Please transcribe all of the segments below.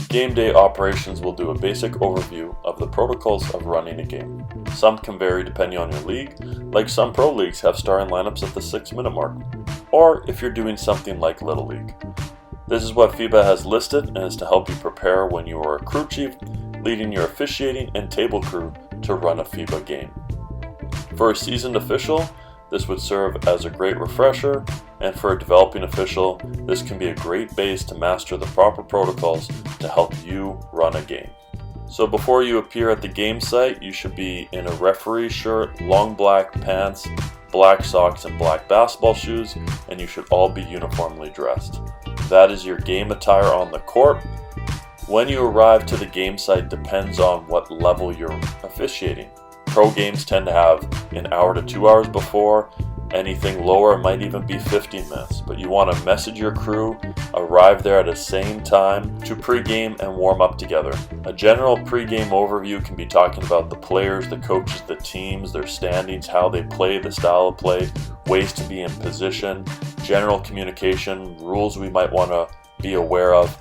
Game day operations will do a basic overview of the protocols of running a game. Some can vary depending on your league, like some pro leagues have starting lineups at the 6-minute mark, or if you're doing something like Little League. This is what FIBA has listed and is to help you prepare when you are a crew chief, leading your officiating and table crew to run a FIBA game. For a seasoned official, this would serve as a great refresher, and for a developing official, this can be a great base to master the proper protocols to help you run a game. So before you appear at the game site, you should be in a referee shirt, long black pants, black socks, and black basketball shoes, and you should all be uniformly dressed. That is your game attire on the court. When you arrive to the game site depends on what level you're officiating. Pro games tend to have an hour to 2 hours before. Anything lower might even be 15 minutes, but you want to message your crew, arrive there at the same time to pregame and warm up together. A general pregame overview can be talking about the players, the coaches, the teams, their standings, how they play, the style of play, ways to be in position, general communication, rules we might want to be aware of.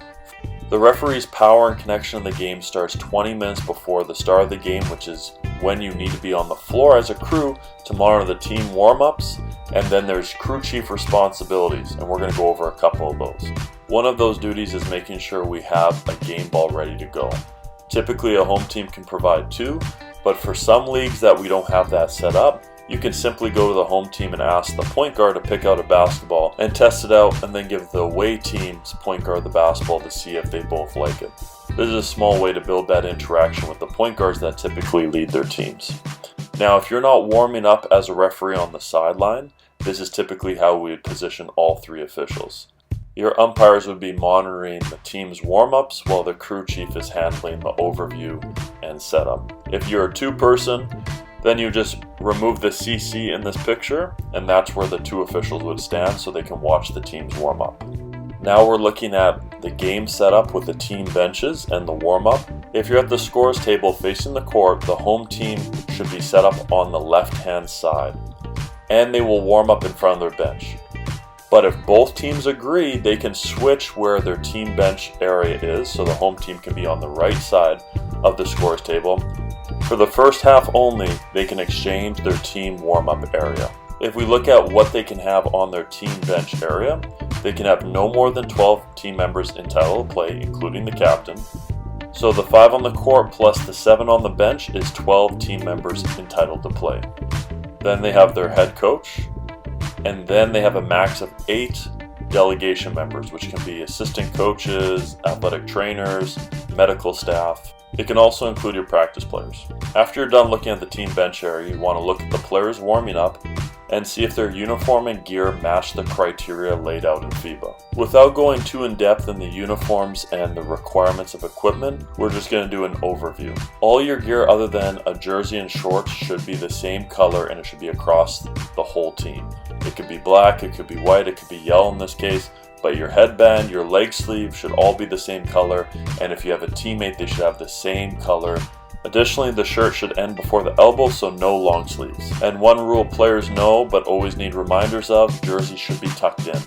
The referee's power and connection in the game starts 20 minutes before the start of the game, which is when you need to be on the floor as a crew to monitor the team warm-ups, and then there's crew chief responsibilities, and we're going to go over a couple of those. One of those duties is making sure we have a game ball ready to go. Typically a home team can provide 2, but for some leagues that we don't have that set up, you can simply go to the home team and ask the point guard to pick out a basketball and test it out, and then give the away team's point guard the basketball to see if they both like it. This is a small way to build that interaction with the point guards that typically lead their teams. Now, if you're not warming up as a referee on the sideline, this is typically how we would position all 3 officials. Your umpires would be monitoring the team's warm-ups while the crew chief is handling the overview and setup. If you're a 2-person, then you just remove the CC in this picture, and that's where the 2 officials would stand so they can watch the teams warm up. Now we're looking at the game setup with the team benches and the warm-up. If you're at the scores table facing the court, the home team should be set up on the left-hand side, and they will warm up in front of their bench. But if both teams agree, they can switch where their team bench area is, so the home team can be on the right side of the scores table. For the first half only, they can exchange their team warm-up area. If we look at what they can have on their team bench area, they can have no more than 12 team members entitled to play, including the captain. So the 5 on the court plus the 7 on the bench is 12 team members entitled to play. Then they have their head coach, and then they have a max of 8 delegation members, which can be assistant coaches, athletic trainers, medical staff. It can also include your practice players. After you're done looking at the team bench area, you want to look at the players warming up and see if their uniform and gear match the criteria laid out in FIBA. Without going too in depth in the uniforms and the requirements of equipment, we're just going to do an overview. All your gear other than a jersey and shorts should be the same color, and it should be across the whole team. It could be black, it could be white, it could be yellow in this case, but your headband, your leg sleeve should all be the same color, and if you have a teammate, they should have the same color. Additionally, the shirt should end before the elbow, so no long sleeves. And one rule players know but always need reminders of: jerseys should be tucked in.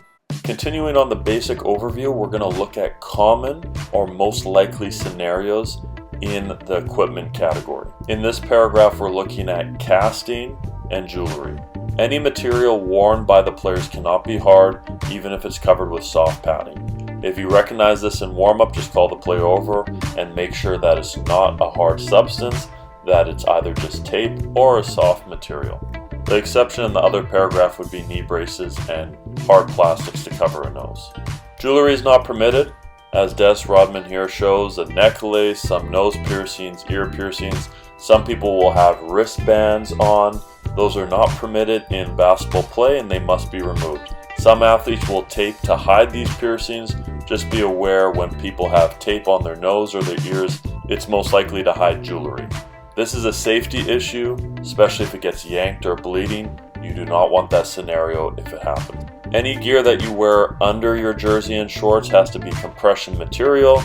Continuing on the basic overview, we're going to look at common or most likely scenarios in the equipment category. In this paragraph, we're looking at casting and jewelry. Any material worn by the players cannot be hard, even if it's covered with soft padding. If you recognize this in warm-up, just call the player over and make sure that it's not a hard substance, that it's either just tape or a soft material. The exception in the other paragraph would be knee braces and hard plastics to cover a nose. Jewelry is not permitted, as Des Rodman here shows: a necklace, some nose piercings, ear piercings. Some people will have wristbands on. Those are not permitted in basketball play and they must be removed. Some athletes will tape to hide these piercings. Just be aware when people have tape on their nose or their ears, it's most likely to hide jewelry. This is a safety issue, especially if it gets yanked or bleeding. You do not want that scenario if it happens. Any gear that you wear under your jersey and shorts has to be compression material.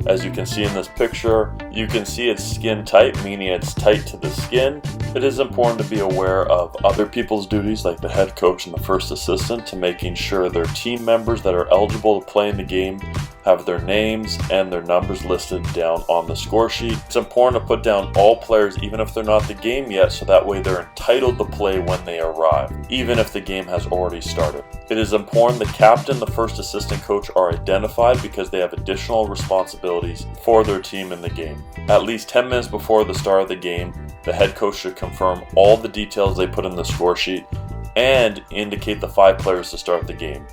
As you can see in this picture, you can see it's skin tight, meaning it's tight to the skin. It is important to be aware of other people's duties, like the head coach and the first assistant, to making sure their team members that are eligible to play in the game have their names and their numbers listed down on the score sheet. It's important to put down all players even if they're not the game yet, so that way they're entitled to play when they arrive, even if the game has already started. It is important the captain, the first assistant coach are identified because they have additional responsibilities for their team in the game. At least 10 minutes before the start of the game, the head coach should confirm all the details they put in the score sheet and indicate the 5 players to start the game.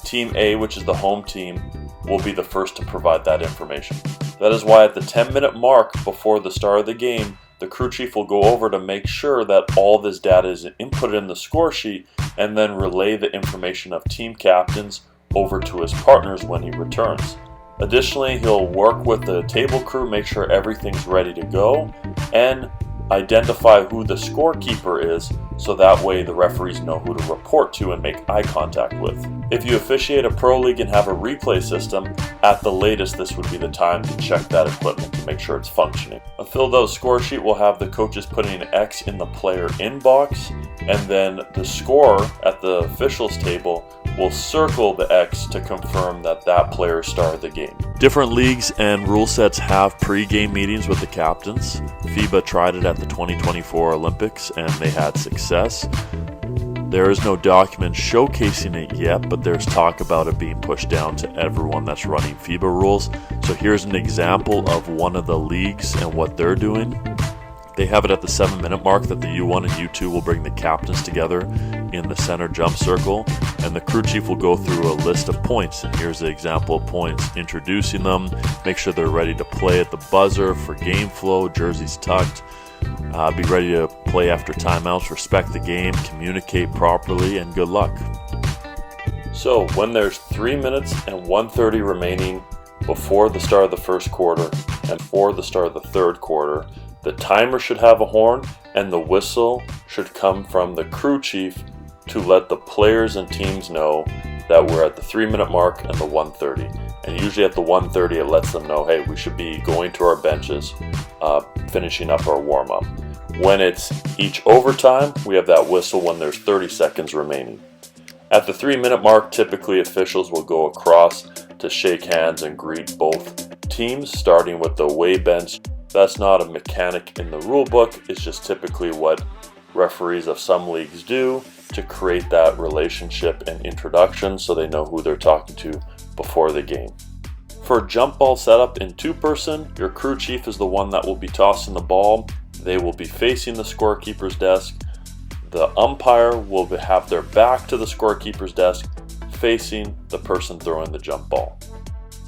Team A, which is the home team, will be the first to provide that information. That is why at the 10-minute mark before the start of the game, the crew chief will go over to make sure that all this data is inputted in the score sheet and then relay the information of team captains over to his partners when he returns. Additionally, he'll work with the table crew, make sure everything's ready to go, and identify who the scorekeeper is so that way the referees know who to report to and make eye contact with. If you officiate a pro league and have a replay system, at the latest this would be the time to check that equipment to make sure it's functioning. A filled out score sheet will have the coaches putting an X in the player inbox, and then the scorer at the officials table will circle the X to confirm that that player started the game. Different leagues and rule sets have pre-game meetings with the captains. FIBA tried it at the 2024 Olympics and they had success. There is no document showcasing it yet, but there's talk about it being pushed down to everyone that's running FIBA rules. So here's an example of one of the leagues and what they're doing. They have it at the 7-minute mark that the U1 and U2 will bring the captains together in the center jump circle, and the crew chief will go through a list of points. And here's the example of points, introducing them, make sure they're ready to play at the buzzer for game flow, jerseys tucked, be ready to play after timeouts, respect the game, communicate properly, and good luck. So when there's 3 minutes and 1:30 remaining before the start of the first quarter and before the start of the third quarter, the timer should have a horn and the whistle should come from the crew chief to let the players and teams know that we're at the 3-minute mark and the 1:30. And usually at the 1:30 it lets them know, hey, we should be going to our benches, finishing up our warm-up. When it's each overtime, we have that whistle when there's 30 seconds remaining. At the 3-minute mark, typically officials will go across to shake hands and greet both teams, starting with the away bench. That's not a mechanic in the rule book, it's just typically what referees of some leagues do to create that relationship and introduction so they know who they're talking to before the game. For jump ball setup in 2-person, your crew chief is the one that will be tossing the ball. They will be facing the scorekeeper's desk. The umpire will have their back to the scorekeeper's desk, facing the person throwing the jump ball.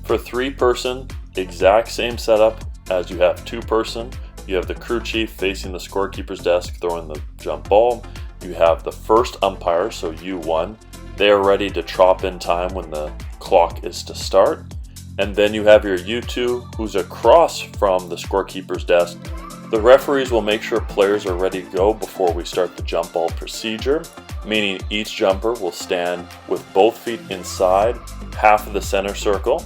For 3-person, exact same setup as you have 2-person. You have the crew chief facing the scorekeeper's desk throwing the jump ball. You have the first umpire, so U1. They are ready to chop in time when the clock is to start. And then you have your U2 who's across from the scorekeeper's desk. The referees will make sure players are ready to go before we start the jump ball procedure, meaning each jumper will stand with both feet inside half of the center circle.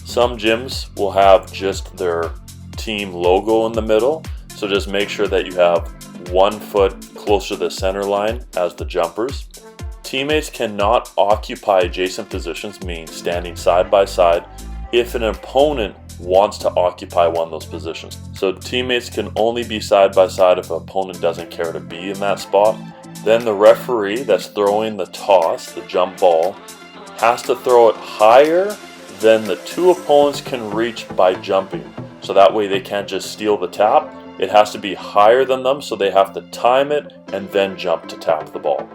Some gyms will have just their team logo in the middle, so just make sure that you have 1 foot closer to the center line as the jumpers. Teammates cannot occupy adjacent positions, meaning standing side by side, if an opponent wants to occupy one of those positions. So teammates can only be side by side if an opponent doesn't care to be in that spot. Then the referee that's throwing the toss, the jump ball, has to throw it higher than the 2 opponents can reach by jumping. So that way they can't just steal the tap. It has to be higher than them, so they have to time it and then jump to tap the ball.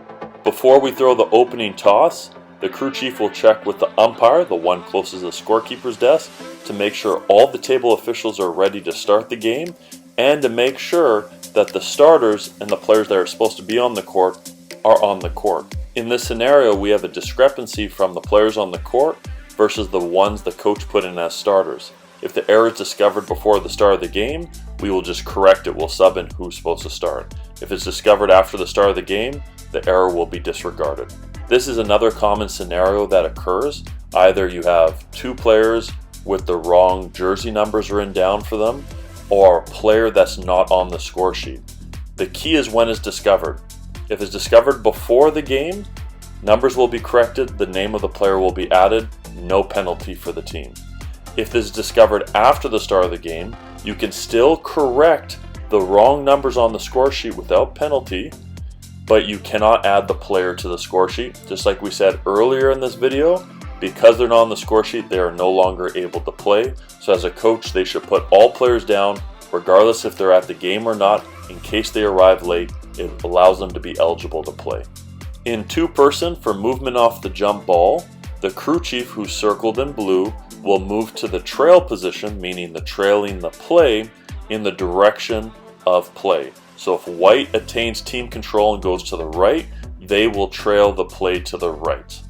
Before we throw the opening toss, the crew chief will check with the umpire, the one closest to the scorekeeper's desk, to make sure all the table officials are ready to start the game and to make sure that the starters and the players that are supposed to be on the court are on the court. In this scenario, we have a discrepancy from the players on the court versus the ones the coach put in as starters. If the error is discovered before the start of the game, we will just correct it. We'll sub in who's supposed to start. If it's discovered after the start of the game, the error will be disregarded. This is another common scenario that occurs. Either you have 2 players with the wrong jersey numbers written down for them, or a player that's not on the score sheet. The key is when it's discovered. If it's discovered before the game, numbers will be corrected, the name of the player will be added, no penalty for the team. If this is discovered after the start of the game, you can still correct the wrong numbers on the score sheet without penalty, but you cannot add the player to the score sheet. Just like we said earlier in this video, because they're not on the score sheet, they are no longer able to play. So as a coach, they should put all players down, regardless if they're at the game or not. In case they arrive late, it allows them to be eligible to play. In two-person, for movement off the jump ball, the crew chief, who's circled in blue, will move to the trail position, meaning the trailing the play, in the direction of play. So if white attains team control and goes to the right, they will trail the play to the right.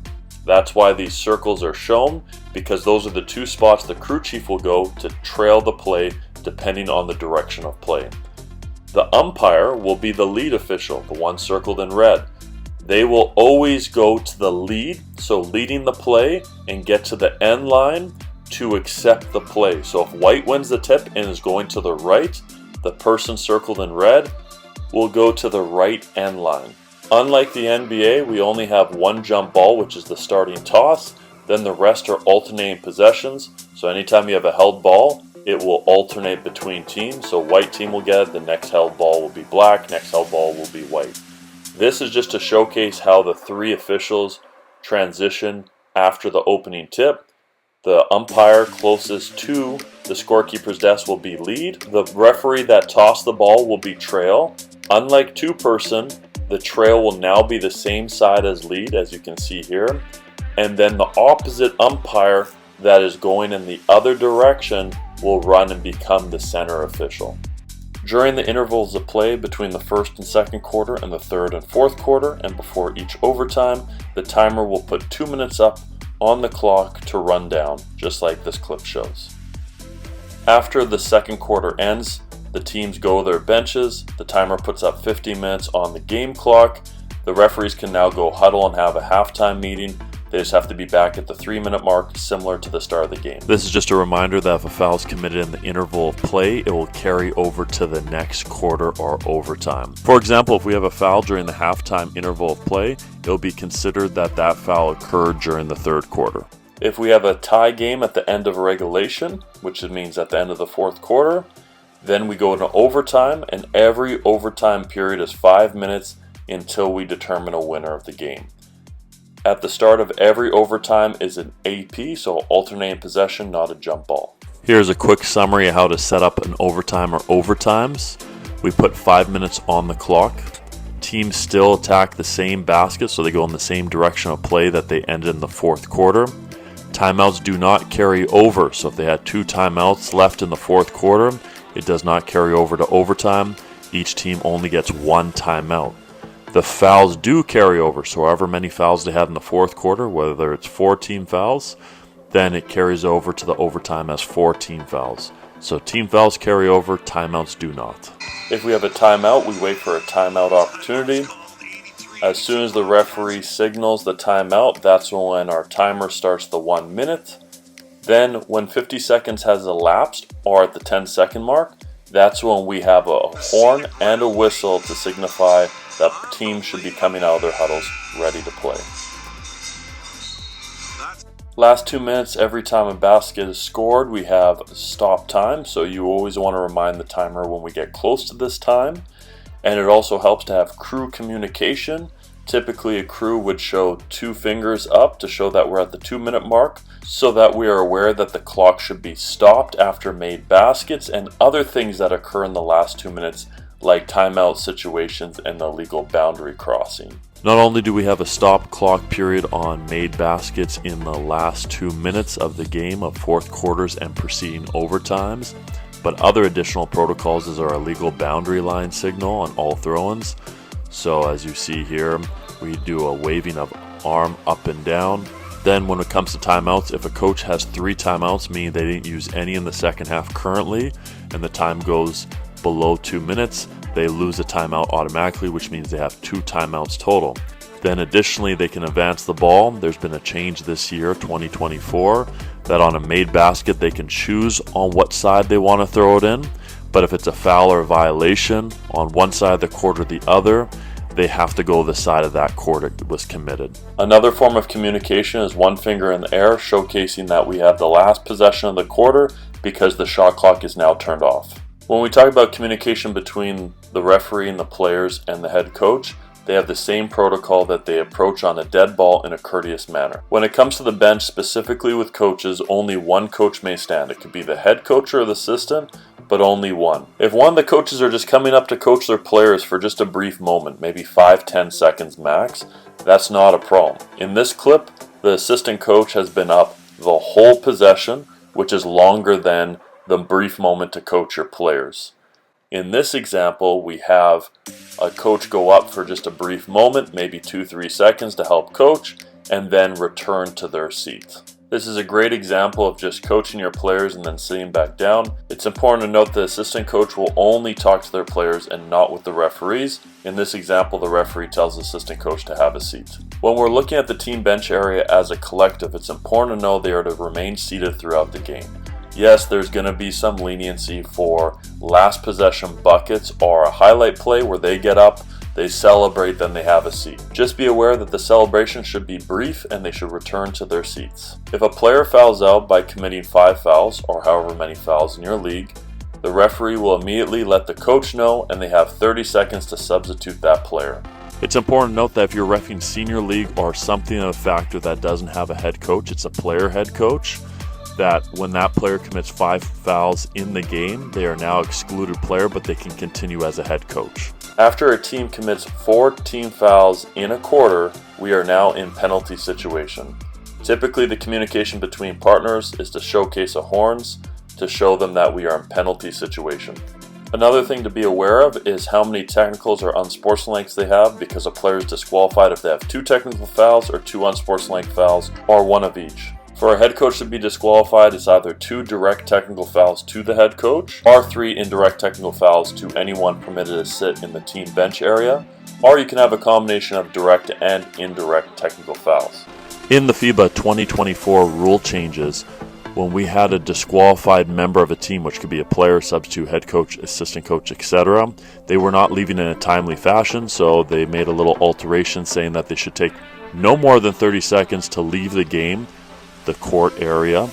That's why these circles are shown, because those are the two spots the crew chief will go to trail the play depending on the direction of play. The umpire will be the lead official, the one circled in red. They will always go to the lead, so leading the play, and get to the end line to accept the play. So if white wins the tip and is going to the right, the person circled in red will go to the right end line. Unlike the NBA, we only have one jump ball, which is the starting toss. Then the rest are alternating possessions. So anytime you have a held ball, it will alternate between teams. So white team will get it, the next held ball will be black, next held ball will be white. This is just to showcase how the three officials transition after the opening tip. The umpire closest to the scorekeeper's desk will be lead. The referee that tossed the ball will be trail. Unlike two-person, the trail will now be the same side as lead, as you can see here. And then the opposite umpire that is going in the other direction will run and become the center official. During the intervals of play between the first and second quarter and the third and fourth quarter, and before each overtime, the timer will put 2 minutes up on the clock to run down, just like this clip shows. After the second quarter ends, the teams go to their benches, the timer puts up 15 minutes on the game clock, the referees can now go huddle and have a halftime meeting. They just have to be back at the 3-minute mark, similar to the start of the game. This is just a reminder that if a foul is committed in the interval of play, it will carry over to the next quarter or overtime. For example, if we have a foul during the halftime interval of play, it will be considered that that foul occurred during the third quarter. If we have a tie game at the end of regulation, which means at the end of the fourth quarter, then we go into overtime, and every overtime period is 5 minutes until we determine a winner of the game. At the start of every overtime is an AP, so alternating possession, not a jump ball. Here's a quick summary of how to set up an overtime or overtimes. We put 5 minutes on the clock. Teams still attack the same basket, so they go in the same direction of play that they ended in the fourth quarter. Timeouts do not carry over, so if they had 2 timeouts left in the fourth quarter, it does not carry over to overtime. Each team only gets 1 timeout. The fouls do carry over, so however many fouls they had in the fourth quarter, whether it's 4 team fouls, then it carries over to the overtime as 4 team fouls. So team fouls carry over, timeouts do not. If we have a timeout, we wait for a timeout opportunity. As soon as the referee signals the timeout, that's when our timer starts the 1 minute. Then when 50 seconds has elapsed, or at the 10-second mark, that's when we have a horn and a whistle to signify that teams should be coming out of their huddles ready to play. Last 2 minutes, every time a basket is scored, we have stop time, so you always want to remind the timer when we get close to this time. And it also helps to have crew communication. Typically a crew would show 2 fingers up to show that we're at the 2-minute mark, so that we are aware that the clock should be stopped after made baskets and other things that occur in the last 2 minutes, like timeout situations and illegal boundary crossing. Not only do we have a stop clock period on made baskets in the last 2 minutes of the game of fourth quarters and preceding overtimes, but other additional protocols is our illegal boundary line signal on all throw-ins. So as you see here, we do a waving of arm up and down. Then when it comes to timeouts, if a coach has 3 timeouts, meaning they didn't use any in the second half currently, and the time goes below 2 minutes, they lose a timeout automatically, which means they have 2 timeouts total. Then additionally, they can advance the ball. There's been a change this year, 2024, that on a made basket, they can choose on what side they want to throw it in. But if it's a foul or a violation on one side of the court or the other, they have to go the side of that court it was committed. Another form of communication is one finger in the air, showcasing that we have the last possession of the quarter because the shot clock is now turned off. When we talk about communication between the referee and the players and the head coach, they have the same protocol that they approach on a dead ball in a courteous manner. When it comes to the bench, specifically with coaches, only one coach may stand. It could be the head coach or the assistant, but only one. If one of the coaches are just coming up to coach their players for just a brief moment, maybe 5-10 seconds max, that's not a problem. In this clip, the assistant coach has been up the whole possession, which is longer than the brief moment to coach your players. In this example, we have a coach go up for just a brief moment, maybe 2-3 seconds to help coach, and then return to their seat. This is a great example of just coaching your players and then sitting back down. It's important to note the assistant coach will only talk to their players and not with the referees. In this example, the referee tells the assistant coach to have a seat. When we're looking at the team bench area as a collective, it's important to know they are to remain seated throughout the game. Yes, there's going to be some leniency for last possession buckets or a highlight play where they get up, they celebrate, then they have a seat. Just be aware that the celebration should be brief and they should return to their seats. If a player fouls out by committing 5 fouls or however many fouls in your league, the referee will immediately let the coach know and they have 30 seconds to substitute that player. It's important to note that if you're reffing senior league or something of a factor that doesn't have a head coach, it's a player head coach, that when that player commits 5 fouls in the game, they are now excluded player, but they can continue as a head coach. After a team commits 4 team fouls in a quarter, we are now in penalty situation. Typically, the communication between partners is to showcase a horns to show them that we are in penalty situation. Another thing to be aware of is how many technicals or unsportsmanlike they have, because a player is disqualified if they have 2 technical fouls or 2 unsportsmanlike fouls, or 1 of each. For a head coach to be disqualified, it's either 2 direct technical fouls to the head coach, or 3 indirect technical fouls to anyone permitted to sit in the team bench area, or you can have a combination of direct and indirect technical fouls. In the FIBA 2024 rule changes, when we had a disqualified member of a team, which could be a player, substitute, head coach, assistant coach, etc., they were not leaving in a timely fashion, so they made a little alteration saying that they should take no more than 30 seconds to leave the game, the court area,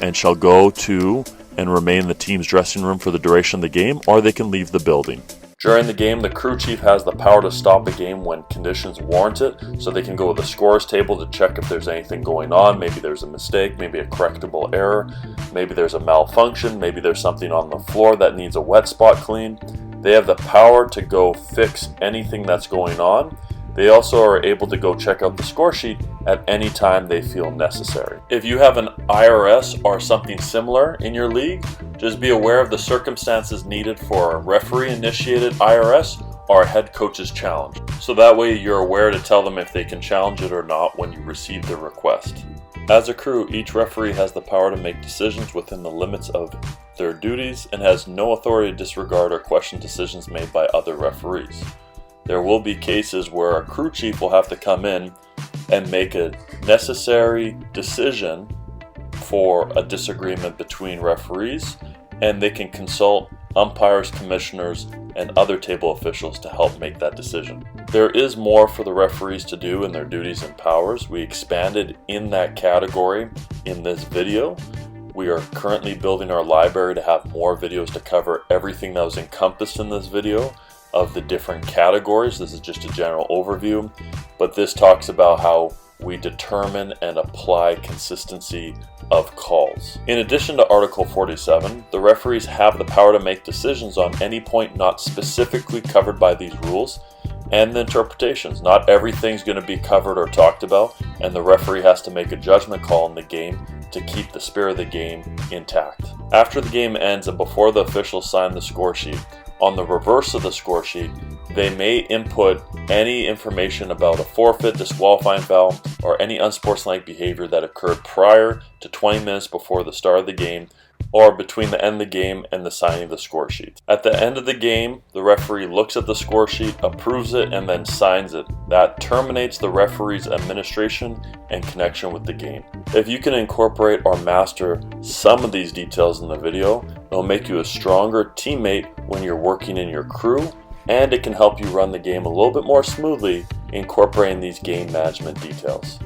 and shall go to and remain in the team's dressing room for the duration of the game, or they can leave the building. During the game, the crew chief has the power to stop a game when conditions warrant it, so they can go to the scores table to check if there's anything going on. Maybe there's a mistake, maybe a correctable error, maybe there's a malfunction, maybe there's something on the floor that needs a wet spot cleaned. They have the power to go fix anything that's going on. They also are able to go check out the score sheet at any time they feel necessary. If you have an IRS or something similar in your league, just be aware of the circumstances needed for a referee-initiated IRS or a head coach's challenge. So that way you're aware to tell them if they can challenge it or not when you receive the request. As a crew, each referee has the power to make decisions within the limits of their duties and has no authority to disregard or question decisions made by other referees. There will be cases where a crew chief will have to come in and make a necessary decision for a disagreement between referees, and they can consult umpires, commissioners, and other table officials to help make that decision. There is more for the referees to do in their duties and powers. We expanded in that category in this video. We are currently building our library to have more videos to cover everything that was encompassed in this video of the different categories. This is just a general overview, but this talks about how we determine and apply consistency of calls. In addition to Article 47, the referees have the power to make decisions on any point not specifically covered by these rules and the interpretations. Not everything's going to be covered or talked about, and the referee has to make a judgment call in the game to keep the spirit of the game intact. After the game ends and before the officials sign the score sheet, on the reverse of the score sheet, they may input any information about a forfeit, disqualifying foul, or any unsportsmanlike behavior that occurred prior to 20 minutes before the start of the game, or between the end of the game and the signing of the score sheet. At the end of the game, the referee looks at the score sheet, approves it, and then signs it. That terminates the referee's administration and connection with the game. If you can incorporate or master some of these details in the video, it'll make you a stronger teammate when you're working in your crew and it can help you run the game a little bit more smoothly, incorporating these game management details.